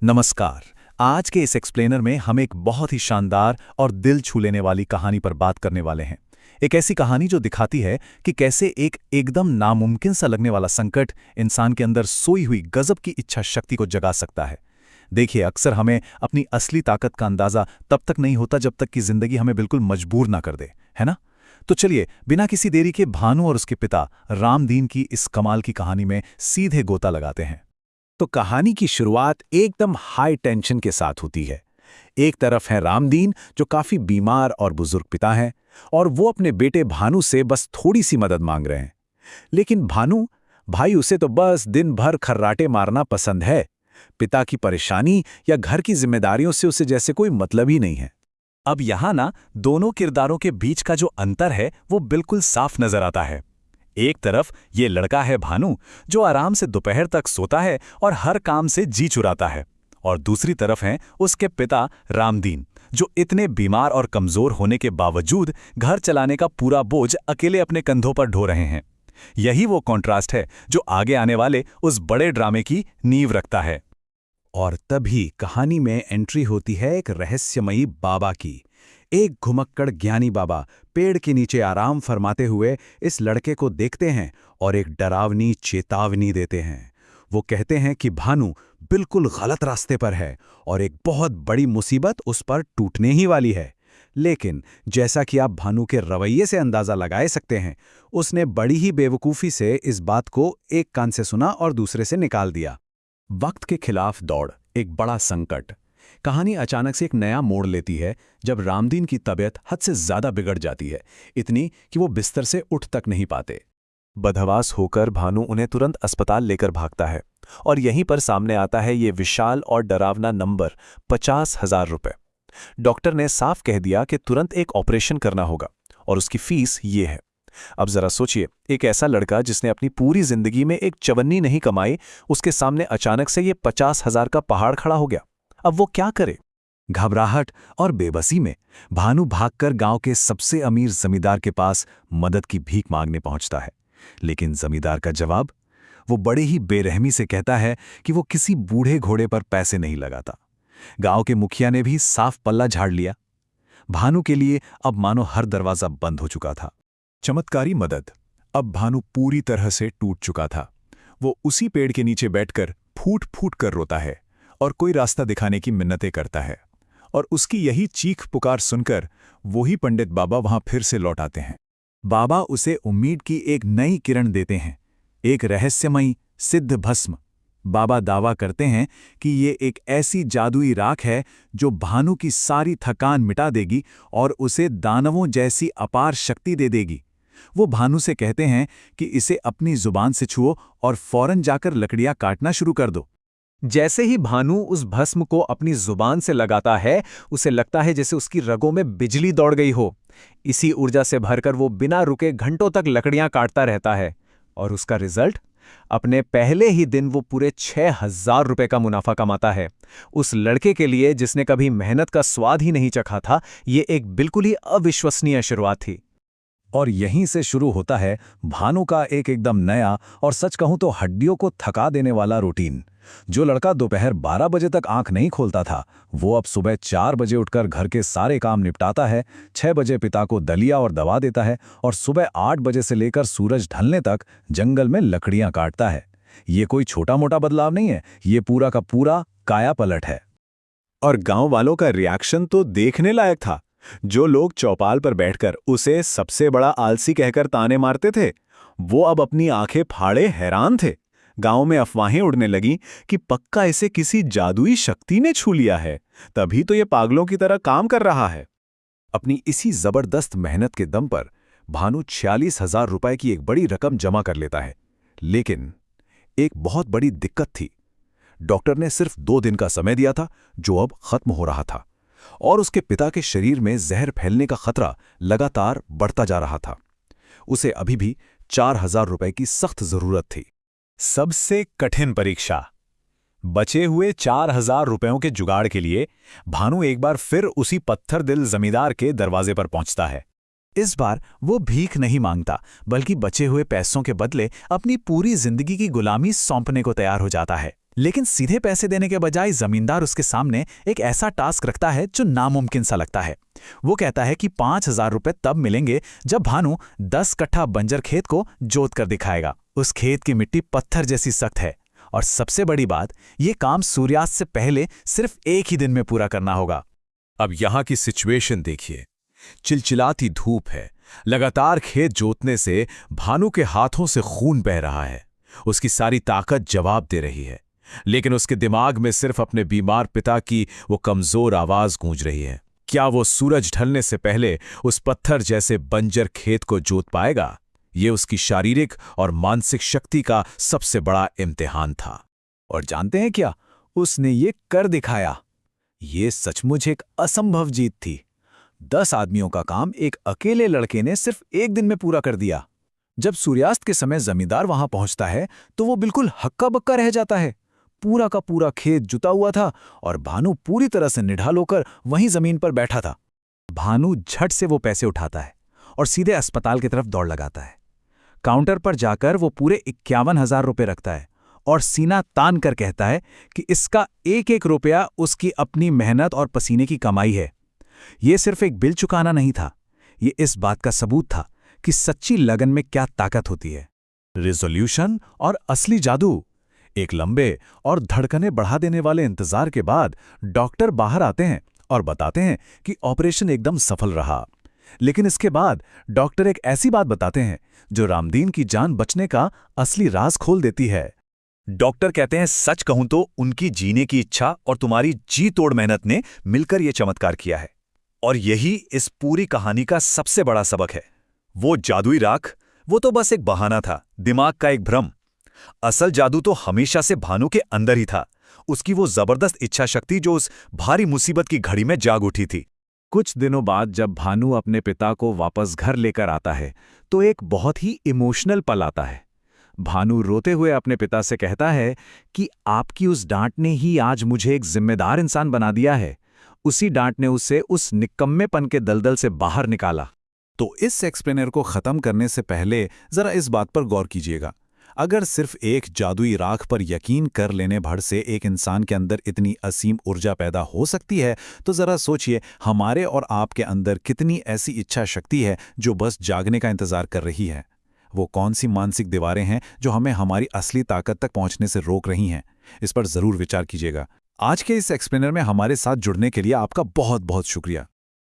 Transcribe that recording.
नमस्कार। आज के इस एक्सप्लेनर में हम एक बहुत ही शानदार और दिल छू लेने वाली कहानी पर बात करने वाले हैं। एक ऐसी कहानी जो दिखाती है कि कैसे एक एकदम नामुमकिन सा लगने वाला संकट इंसान के अंदर सोई हुई गजब की इच्छा शक्ति को जगा सकता है। देखिए, अक्सर हमें अपनी असली ताकत का अंदाजा तब तक नहीं होता जब तक कि जिंदगी हमें बिल्कुल मजबूर ना कर दे, है ना? तो चलिए, बिना किसी देरी के भानु और उसके पिता रामदीन की इस कमाल की कहानी में सीधे गोता लगाते हैं। तो कहानी की शुरुआत एकदम हाई टेंशन के साथ होती है। एक तरफ है रामदीन, जो काफी बीमार और बुजुर्ग पिता हैं, और वो अपने बेटे भानु से बस थोड़ी सी मदद मांग रहे हैं। लेकिन भानु भाई, उसे तो बस दिन भर खर्राटे मारना पसंद है। पिता की परेशानी या घर की जिम्मेदारियों से उसे जैसे कोई मतलब ही नहीं है। अब यहाँ ना दोनों किरदारों के बीच का जो अंतर है वो बिल्कुल साफ नजर आता है। एक तरफ ये लड़का है भानु, जो आराम से दोपहर तक सोता है और हर काम से जी चुराता है, और दूसरी तरफ हैं उसके पिता रामदीन, जो इतने बीमार और कमजोर होने के बावजूद घर चलाने का पूरा बोझ अकेले अपने कंधों पर ढो रहे हैं। यही वो कॉन्ट्रास्ट है जो आगे आने वाले उस बड़े ड्रामे की नींव रखता है। और तभी कहानी में एंट्री होती है एक रहस्यमयी बाबा की। एक घुमक्कड़ ज्ञानी बाबा पेड़ के नीचे आराम फरमाते हुए इस लड़के को देखते हैं और एक डरावनी चेतावनी देते हैं। वो कहते हैं कि भानु बिल्कुल गलत रास्ते पर है और एक बहुत बड़ी मुसीबत उस पर टूटने ही वाली है। लेकिन जैसा कि आप भानु के रवैये से अंदाजा लगाए सकते हैं, उसने बड़ी ही बेवकूफ़ी से इस बात को एक कान से सुना और दूसरे से निकाल दिया। वक्त के खिलाफ दौड़, एक बड़ा संकट। कहानी अचानक से एक नया मोड़ लेती है जब रामदीन की तबीयत हद से ज्यादा बिगड़ जाती है, इतनी कि वो बिस्तर से उठ तक नहीं पाते। बदहवास होकर भानु उन्हें तुरंत अस्पताल लेकर भागता है, और यहीं पर सामने आता है ये विशाल और डरावना नंबर 50,000 रुपए। डॉक्टर ने साफ कह दिया कि तुरंत एक ऑपरेशन करना होगा, और उसकी फीस ये है। अब जरा सोचिए, एक ऐसा लड़का जिसने अपनी पूरी जिंदगी में एक चवन्नी नहीं कमाई, उसके सामने अचानक से ये 50,000 का पहाड़ खड़ा हो गया। अब वो क्या करे? घबराहट और बेबसी में भानु भागकर गांव के सबसे अमीर जमींदार के पास मदद की भीख मांगने पहुंचता है। लेकिन जमींदार का जवाब, वो बड़े ही बेरहमी से कहता है कि वो किसी बूढ़े घोड़े पर पैसे नहीं लगाता। गांव के मुखिया ने भी साफ पल्ला झाड़ लिया। भानु के लिए अब मानो हर दरवाजा बंद हो चुका था। चमत्कारी मदद। अब भानु पूरी तरह से टूट चुका था। वो उसी पेड़ के नीचे बैठकर फूट फूट कर रोता है और कोई रास्ता दिखाने की मिन्नतें करता है। और उसकी यही चीख पुकार सुनकर वही पंडित बाबा वहां फिर से लौट आते हैं। बाबा उसे उम्मीद की एक नई किरण देते हैं, एक रहस्यमयी सिद्ध भस्म। बाबा दावा करते हैं कि ये एक ऐसी जादुई राख है जो भानु की सारी थकान मिटा देगी और उसे दानवों जैसी अपार शक्ति दे देगी। वो भानु से कहते हैं कि इसे अपनी जुबान से छुओ और फौरन जाकर लकड़ियां काटना शुरू कर दो। जैसे ही भानु उस भस्म को अपनी जुबान से लगाता है, उसे लगता है जैसे उसकी रगों में बिजली दौड़ गई हो। इसी ऊर्जा से भरकर वो बिना रुके घंटों तक लकड़ियां काटता रहता है, और उसका रिजल्ट, अपने पहले ही दिन वो पूरे 6,000 रुपए का मुनाफा कमाता है। उस लड़के के लिए जिसने कभी मेहनत का स्वाद ही नहीं चखा था, ये एक बिल्कुल ही अविश्वसनीय शुरुआत थी। और यहीं से शुरू होता है भानु का एक एकदम नया और सच कहूं तो हड्डियों को थका देने वाला रूटीन। जो लड़का दोपहर 12 बजे तक आंख नहीं खोलता था, वो अब सुबह 4 बजे उठकर घर के सारे काम निपटाता है, 6 बजे पिता को दलिया और दवा देता है, और सुबह 8 बजे से लेकर सूरज ढलने तक जंगल में लकड़ियां काटता है। ये कोई छोटा मोटा बदलाव नहीं है, ये पूरा का पूरा काया पलट है। और गांव वालों का रिएक्शन तो देखने लायक था। जो लोग चौपाल पर बैठकर उसे सबसे बड़ा आलसी कहकर ताने मारते थे, वो अब अपनी आंखें फाड़े हैरान थे। गांव में अफवाहें उड़ने लगीं कि पक्का इसे किसी जादुई शक्ति ने छू लिया है, तभी तो ये पागलों की तरह काम कर रहा है। अपनी इसी जबरदस्त मेहनत के दम पर भानु 46,000 रुपए की एक बड़ी रकम जमा कर लेता है। लेकिन एक बहुत बड़ी दिक्कत थी। डॉक्टर ने सिर्फ 2 दिन का समय दिया था, जो अब खत्म हो रहा था, और उसके पिता के शरीर में जहर फैलने का खतरा लगातार बढ़ता जा रहा था। उसे अभी भी 4,000 रुपए की सख्त जरूरत थी। सबसे कठिन परीक्षा। बचे हुए 4,000 रुपयों के जुगाड़ के लिए भानु एक बार फिर उसी पत्थर दिल जमींदार के दरवाजे पर पहुंचता है। इस बार वो भीख नहीं मांगता, बल्कि बचे हुए पैसों के बदले अपनी पूरी जिंदगी की गुलामी सौंपने को तैयार हो जाता है। लेकिन सीधे पैसे देने के बजाय जमींदार उसके सामने एक ऐसा टास्क रखता है जो नामुमकिन सा लगता है। वो कहता है कि 5,000 रुपए तब मिलेंगे जब भानु 10 कट्ठा बंजर खेत को जोत कर दिखाएगा। उस खेत की मिट्टी पत्थर जैसी सख्त है और सबसे बड़ी बात, ये काम सूर्यास्त से पहले सिर्फ एक ही दिन में पूरा करना होगा। अब यहाँ की सिचुएशन देखिए। चिलचिलाती धूप है, लगातार खेत जोतने से भानु के हाथों से खून बह रहा है। उसकी सारी ताकत जवाब दे रही है, लेकिन उसके दिमाग में सिर्फ अपने बीमार पिता की वो कमजोर आवाज गूंज रही है। क्या वो सूरज ढलने से पहले उस पत्थर जैसे बंजर खेत को जोत पाएगा? ये उसकी शारीरिक और मानसिक शक्ति का सबसे बड़ा इम्तिहान था। और जानते हैं क्या, उसने ये कर दिखाया। ये सचमुच एक असंभव जीत थी। 10 आदमियों का काम एक अकेले लड़के ने सिर्फ एक दिन में पूरा कर दिया। जब सूर्यास्त के समय जमींदार वहां पहुंचता है तो वो बिल्कुल हक्का बक्का रह जाता है। पूरा का पूरा खेत जुता हुआ था और भानु पूरी तरह से निढाल होकर वहीं जमीन पर बैठा था। भानु झट से वो पैसे उठाता है और सीधे अस्पताल की तरफ दौड़ लगाता है। काउंटर पर जाकर वो पूरे 51,000 रुपये रखता है और सीना तान कर कहता है कि इसका एक एक रुपया उसकी अपनी मेहनत और पसीने की कमाई है। ये सिर्फ एक बिल चुकाना नहीं था, ये इस बात का सबूत था कि सच्ची लगन में क्या ताकत होती है। रिजोल्यूशन और असली जादू। एक लंबे और धड़कनें बढ़ा देने वाले इंतजार के बाद डॉक्टर बाहर आते हैं और बताते हैं कि ऑपरेशन एकदम सफल रहा। लेकिन इसके बाद डॉक्टर एक ऐसी बात बताते हैं जो रामदीन की जान बचने का असली राज खोल देती है। डॉक्टर कहते हैं, सच कहूं तो उनकी जीने की इच्छा और तुम्हारी जी तोड़ मेहनत ने मिलकर यह चमत्कार किया है। और यही इस पूरी कहानी का सबसे बड़ा सबक है। वो जादुई राख, वो तो बस एक बहाना था, दिमाग का एक भ्रम। असल जादू तो हमेशा से भानु के अंदर ही था, उसकी वो जबरदस्त इच्छा शक्ति जो उस भारी मुसीबत की घड़ी में जाग उठी थी। कुछ दिनों बाद जब भानु अपने पिता को वापस घर लेकर आता है तो एक बहुत ही इमोशनल पल आता है। भानु रोते हुए अपने पिता से कहता है कि आपकी उस डांट ने ही आज मुझे एक जिम्मेदार इंसान बना दिया है। उसी डांट ने उसे उस निकम्मेपन के दलदल से बाहर निकाला। तो इस एक्सप्लेनर को खत्म करने से पहले जरा इस बात पर गौर कीजिएगा। अगर सिर्फ एक जादुई राख पर यकीन कर लेने भर से एक इंसान के अंदर इतनी असीम ऊर्जा पैदा हो सकती है, तो जरा सोचिए हमारे और आपके अंदर कितनी ऐसी इच्छा शक्ति है जो बस जागने का इंतजार कर रही है। वो कौन सी मानसिक दीवारें हैं जो हमें हमारी असली ताकत तक पहुंचने से रोक रही हैं? इस पर जरूर विचार कीजिएगा। आज के इस एक्सप्लेनर में हमारे साथ जुड़ने के लिए आपका बहुत बहुत शुक्रिया।